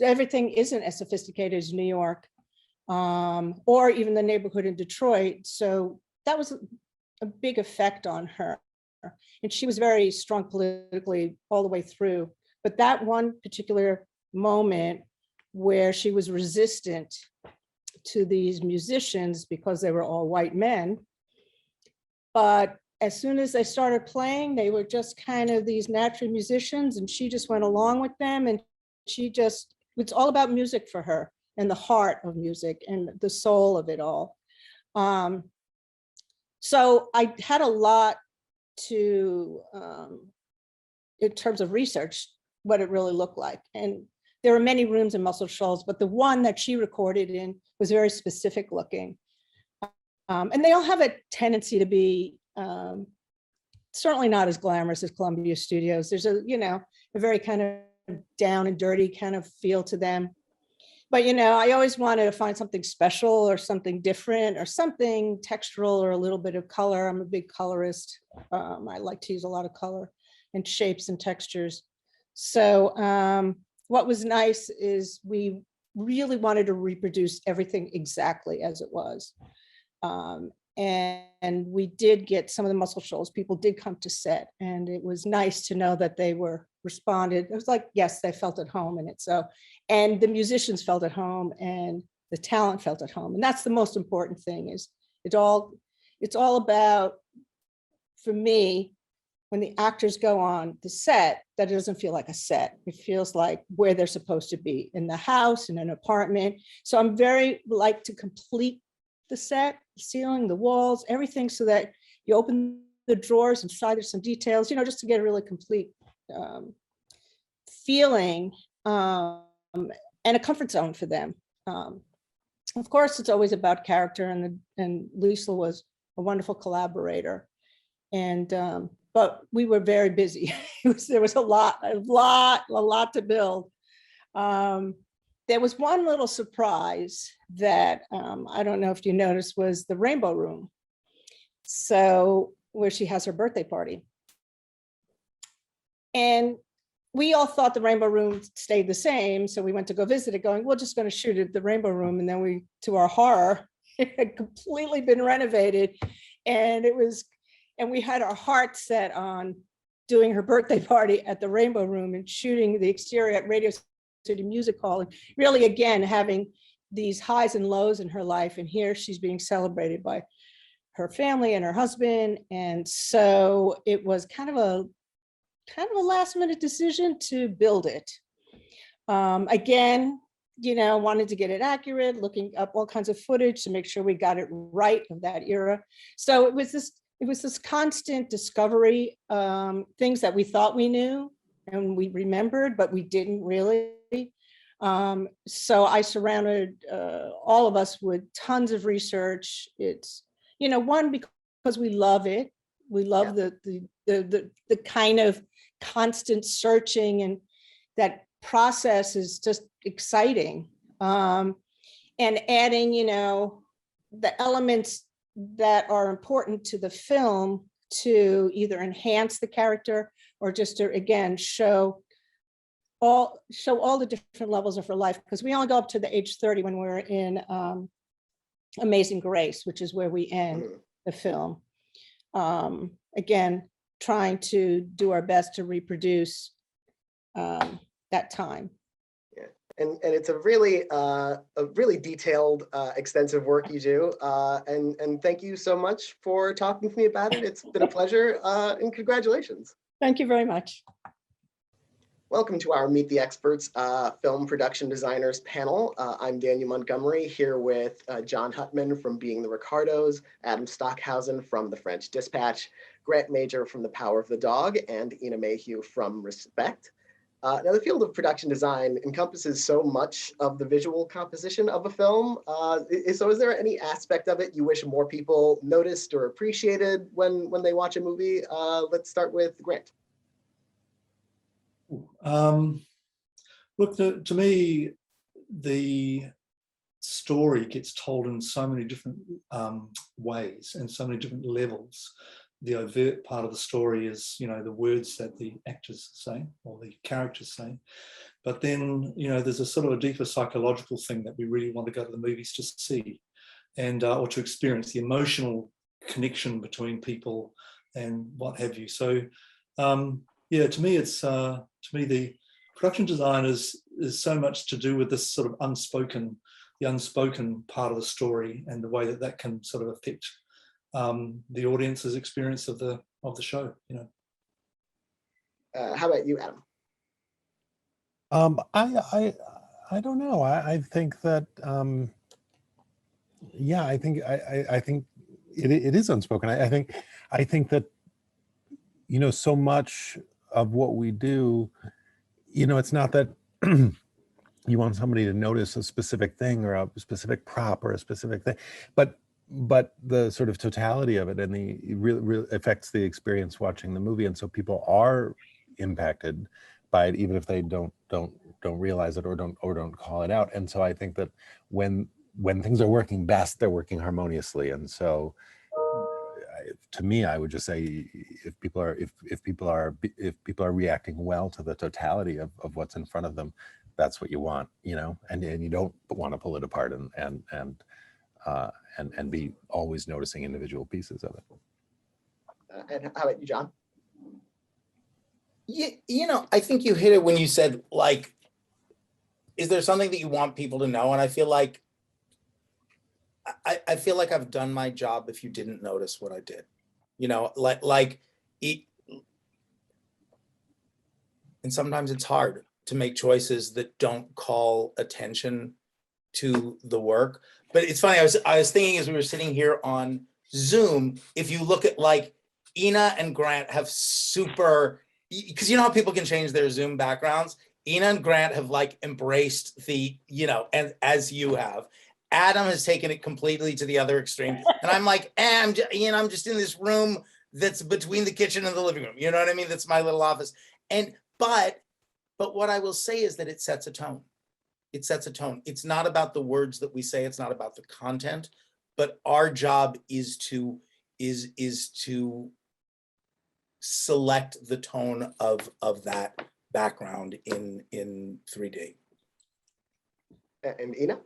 Everything isn't as sophisticated as New York. Or even the neighborhood in Detroit. So that was a big effect on her. And she was very strong politically all the way through. But that one particular moment where she was resistant to these musicians because they were all white men. But as soon as they started playing, they were just kind of these natural musicians, and she just went along with them. And it's all about music for her, and the heart of music and the soul of it all. So I had a lot to, in terms of research, what it really looked like. And there are many rooms in Muscle Shoals, but the one that she recorded in was very specific looking. And they all have a tendency to be certainly not as glamorous as Columbia Studios. There's a very kind of down and dirty kind of feel to them. But, you know, I always wanted to find something special or something different or something textural or a little bit of color. I'm a big colorist. I like to use a lot of color and shapes and textures. So what was nice is we really wanted to reproduce everything exactly as it was. And we did get some of the Muscle Shoals. People did come to set, and it was nice to know that they were responded. It was like, yes, they felt at home in it. So, and the musicians felt at home and the talent felt at home. And that's the most important thing. Is it's all about, for me, when the actors go on the set, that it doesn't feel like a set. It feels like where they're supposed to be, in the house, in an apartment. So I'm very like to complete the set, the ceiling, the walls, everything, so that you open the drawers inside, there's some details, you know, just to get a really complete feeling and a comfort zone for them. Of course, it's always about character, and Lisa was a wonderful collaborator. And but we were very busy. There was a lot to build. There was one little surprise that I don't know if you noticed, was the Rainbow Room. So where she has her birthday party. And we all thought the Rainbow Room stayed the same. So we went to go visit it going, we're just going to shoot at the Rainbow Room. And then we, to our horror, it had completely been renovated. And we had our heart set on doing her birthday party at the Rainbow Room and shooting the exterior at Radio City Music Hall. And really, again, having these highs and lows in her life. And here she's being celebrated by her family and her husband. And so it was kind of a last minute decision to build it. Again, you know, wanted to get it accurate, looking up all kinds of footage to make sure we got it right of that era. So it was this constant discovery, things that we thought we knew and we remembered, but we didn't really. So I surrounded all of us with tons of research. It's, you know, one, because we love it. We love the kind of constant searching, and that process is just exciting. And adding, you know, the elements that are important to the film to either enhance the character or just to, again, show show all the different levels of her life, because we only go up to the age 30 when we're in Amazing Grace, which is where we end the film. Again, trying to do our best to reproduce that time. Yeah, and it's a really detailed, extensive work you do, and thank you so much for talking to me about it. It's been a pleasure, and congratulations. Thank you very much. Welcome to our Meet the Experts film production designers panel. I'm Daniel Montgomery here with Jon Hutman from Being the Ricardos, Adam Stockhausen from The French Dispatch, Grant Major from The Power of the Dog, and Ina Mayhew from Respect. Now, the field of production design encompasses so much of the visual composition of a film. So is there any aspect of it you wish more people noticed or appreciated when they watch a movie? Let's start with Grant. Look, to me, the story gets told in so many different ways and so many different levels. The overt part of the story is, the words that the actors say or the characters say. But then, there's a sort of a deeper psychological thing that we really want to go to the movies to see and or to experience, the emotional connection between people and what have you. So, yeah, to me, the production design is so much to do with this sort of unspoken part of the story and the way that can sort of affect the audience's experience of the show. How about you, Adam? I don't know. I think that yeah, I think it is unspoken. I think that so much of what we do, it's not that you want somebody to notice a specific thing or a specific prop or a specific thing, but the sort of totality of it and the real affects the experience watching the movie, and so people are impacted by it even if they don't realize it or don't call it out. And so I think that when things are working best, they're working harmoniously. And so to me, I would just say if people are reacting well to the totality of what's in front of them, that's what you want, and you don't want to pull it apart and be always noticing individual pieces of it. And how about you, Jon? I think you hit it when you said, like, is there something that you want people to know? And I feel like I've done my job if you didn't notice what I did, and sometimes it's hard to make choices that don't call attention to the work. But it's funny, I was thinking as we were sitting here on Zoom, if you look at like Ina and Grant have super, because how people can change their Zoom backgrounds. Ina and Grant have like embraced the, and as you have. Adam has taken it completely to the other extreme. And I'm like, I'm just in this room that's between the kitchen and the living room. You know what I mean? That's my little office. But what I will say is that it sets a tone. It sets a tone. It's not about the words that we say. It's not about the content, but our job is to select the tone of that background in 3D. And Ina?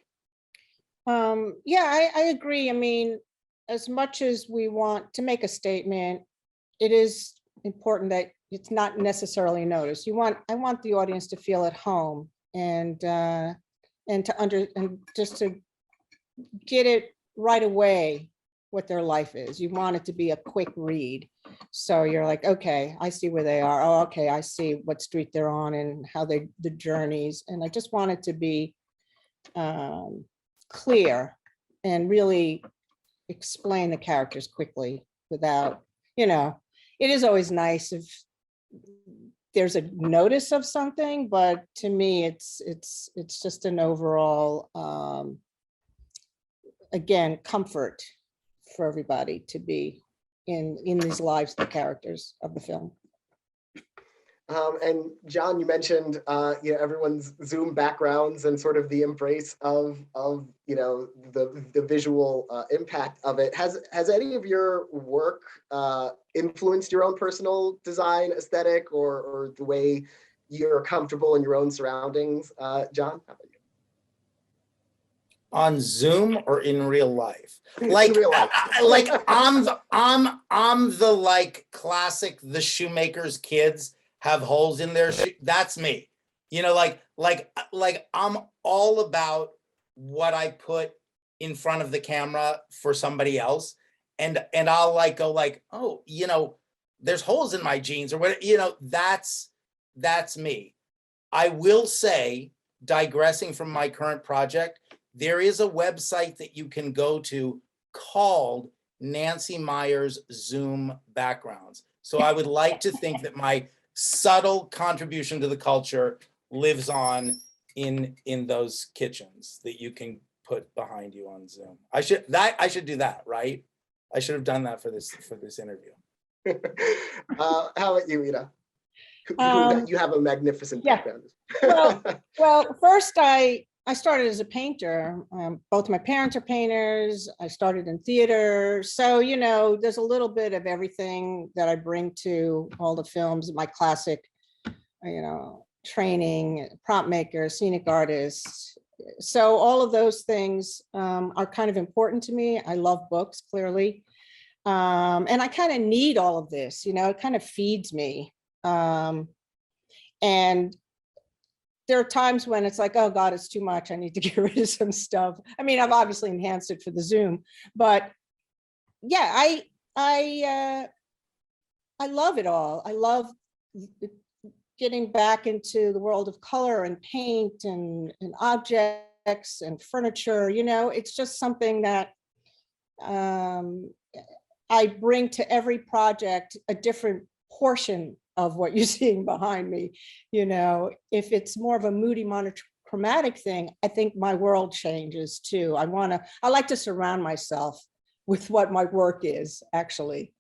Yeah, I agree. I mean, as much as we want to make a statement, it is important that it's not necessarily noticed. I want the audience to feel at home and just to get it right away what their life is. You want it to be a quick read. So you're like, okay, I see where they are. Oh, okay, I see what street they're on and how the journeys. And I just want it to be clear and really explain the characters quickly without, it is always nice if there's a notice of something, but to me, it's just an overall, again, comfort for everybody to be in these lives, the characters of the film. And Jon, you mentioned everyone's Zoom backgrounds and sort of the embrace of the visual impact of it. Has any of your work influenced your own personal design aesthetic or the way you're comfortable in your own surroundings? John, how about you? On Zoom or in real life? In Like, real life. I'm the like classic, the shoemaker's kids have holes in their shoe. That's me. You know, like I'm all about what I put in front of the camera for somebody else. And I'll like go like, oh, you know, there's holes in my jeans or what, you know, that's me. I will say, digressing from my current project, there is a website that you can go to called Nancy Meyer's Zoom Backgrounds. So I would like to think that my subtle contribution to the culture lives on in those kitchens that you can put behind you on Zoom. I should do that, right? I should have done that for this interview. How about you, Ina? You have a magnificent yeah. background. Well, first I started as a painter. Both my parents are painters. I started in theater. So, you know, there's a little bit of everything that I bring to all the films, my classic, you know, training, prop maker, scenic artist. So all of those things are kind of important to me. I love books, clearly. And I kind of need all of this, you know, it kind of feeds me. And there are times when it's like, oh God, it's too much. I need to get rid of some stuff. I mean, I've obviously enhanced it for the Zoom, but yeah, I love it all. I love getting back into the world of color and paint and objects and furniture. You know, it's just something that I bring to every project a different portion of what you're seeing behind me. You know, if it's more of a moody monochromatic thing, I think my world changes too. I like to surround myself with what my work is, actually.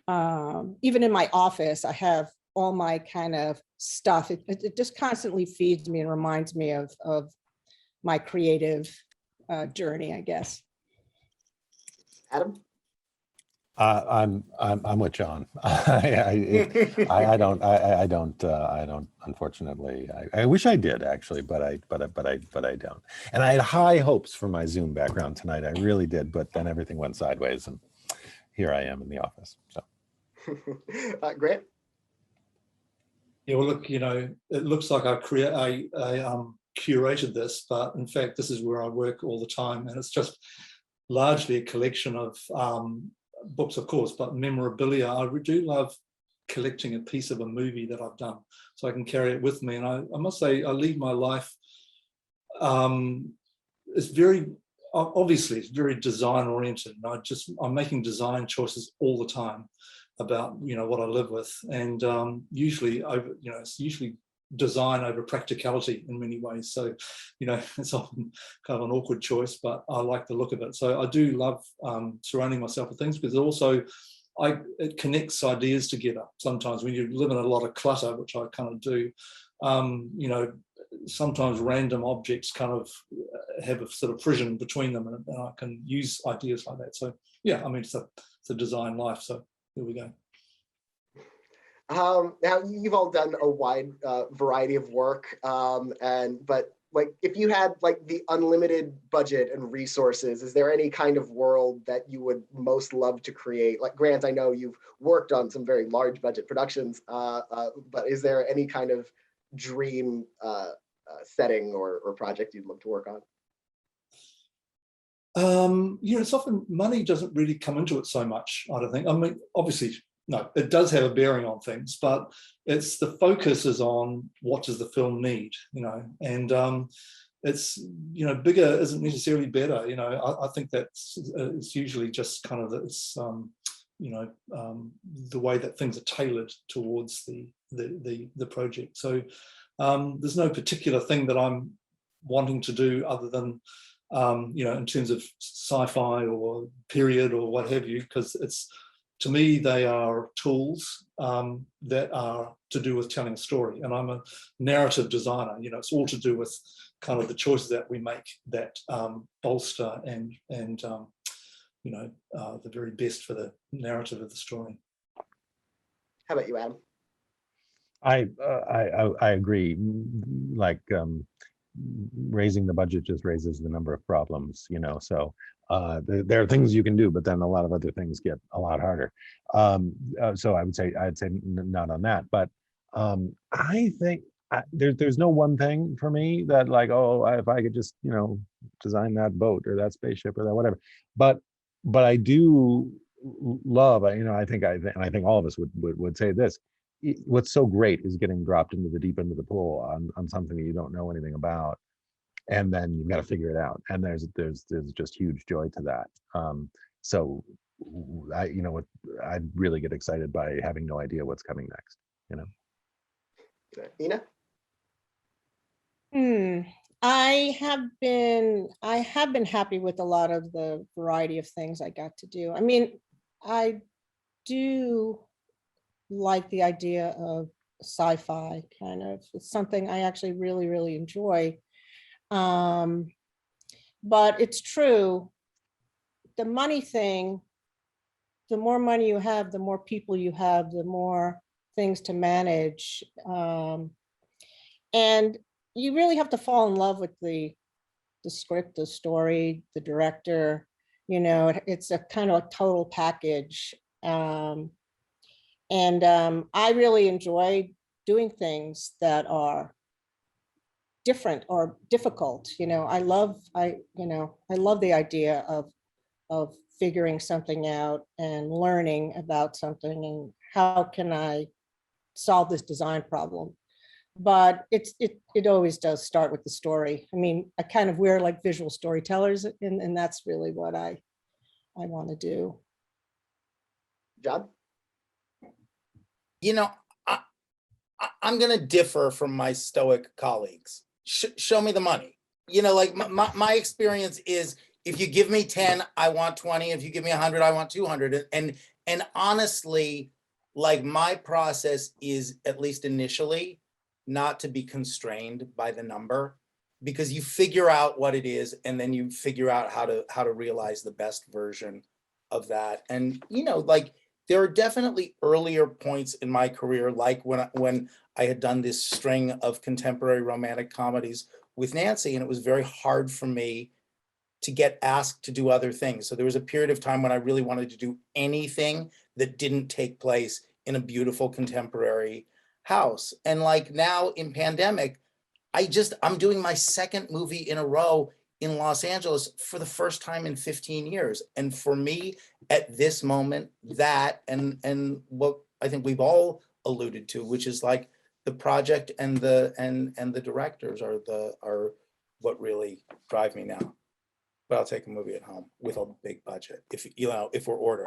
Even in my office, I have all my kind of stuff. It just constantly feeds me and reminds me of my creative journey, I guess. Adam? I'm with John. I don't unfortunately. I wish I did actually, but I don't. And I had high hopes for my Zoom background tonight. I really did, but then everything went sideways, and here I am in the office. So, Grant? Yeah, well, look, you know, it looks like I curated this, but in fact, this is where I work all the time, and it's just largely a collection of books, of course, but memorabilia. I do love collecting a piece of a movie that I've done, so I can carry it with me. And I must say, I lead my life. It's very obviously it's very design oriented, and I'm making design choices all the time about, you know, what I live with, and usually it's usually design over practicality in many ways. So, you know, it's often kind of an awkward choice, but I like the look of it. So I do love surrounding myself with things, because also it connects ideas together. Sometimes when you live in a lot of clutter, which I kind of do, you know, sometimes random objects kind of have a sort of frisson between them, and I can use ideas like that. So yeah, I mean, it's a design life. So here we go. Now you've all done a wide variety of work, but like, if you had like the unlimited budget and resources, is there any kind of world that you would most love to create? Like, Grant, I know you've worked on some very large budget productions, but is there any kind of dream setting or project you'd love to work on? You know, it's often money doesn't really come into it so much, I don't think. I mean, obviously, no, it does have a bearing on things, but it's the focus is on what does the film need, you know, and it's, you know, bigger isn't necessarily better. You know, I think that's it's usually just kind of it's you know, the way that things are tailored towards the project. So there's no particular thing that I'm wanting to do other than you know, in terms of sci-fi or period or what have you, because it's, to me, they are tools that are to do with telling a story. And I'm a narrative designer. You know, it's all to do with kind of the choices that we make that bolster and you know, the very best for the narrative of the story. How about you, Adam? I agree. Like raising the budget just raises the number of problems, you know. So there are things you can do, but then a lot of other things get a lot harder. So I'd say not on that, but I think there's no one thing for me that like, oh, if I could just, you know, design that boat or that spaceship or that whatever, but I do love, you know, I think all of us would say this. What's so great is getting dropped into the deep end of the pool on something that you don't know anything about, and then you've got to figure it out. And there's just huge joy to that. So you know what, I really get excited by having no idea what's coming next, you know. Ina? I have been happy with a lot of the variety of things I got to do. I mean, I do like the idea of sci-fi kind of. It's something I actually really enjoy. But it's true, the money thing, the more money you have, the more people you have, the more things to manage. And you really have to fall in love with the script, the story, the director. You know, it's a kind of a total package. I really enjoy doing things that are different or difficult. You know, I love the idea of figuring something out and learning about something and how can I solve this design problem. But it always does start with the story. I mean, we're like visual storytellers, and that's really what I want to do. Jon? You know, I'm going to differ from my stoic colleagues. Show me the money. You know, like my experience is, if you give me 10, I want 20. If you give me 100, I want 200. And honestly, like my process is, at least initially, not to be constrained by the number, because you figure out what it is and then you figure out how to realize the best version of that. And, you know, like there are definitely earlier points in my career, like when I had done this string of contemporary romantic comedies with Nancy, and it was very hard for me to get asked to do other things. So there was a period of time when I really wanted to do anything that didn't take place in a beautiful contemporary house. And like now in pandemic, I'm doing my second movie in a row in Los Angeles for the first time in 15 years. And for me at this moment, that and what I think we've all alluded to, which is like the project and the directors are what really drive me now. But I'll take a movie at home with a big budget, if we're ordering.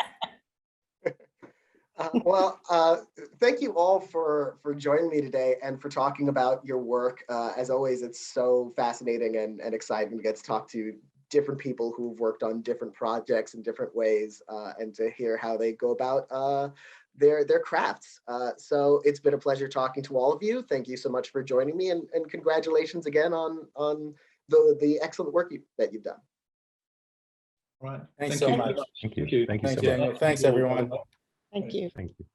Thank you all for joining me today and for talking about your work. As always, it's so fascinating and exciting to get to talk to different people who've worked on different projects in different ways, and to hear how they go about their crafts. So it's been a pleasure talking to all of you. Thank you so much for joining me, and congratulations again on the excellent work that you've done. Right. Thanks so much. Thank you. Thank you so much. Daniel. Thanks, everyone. Thank you. Thank you.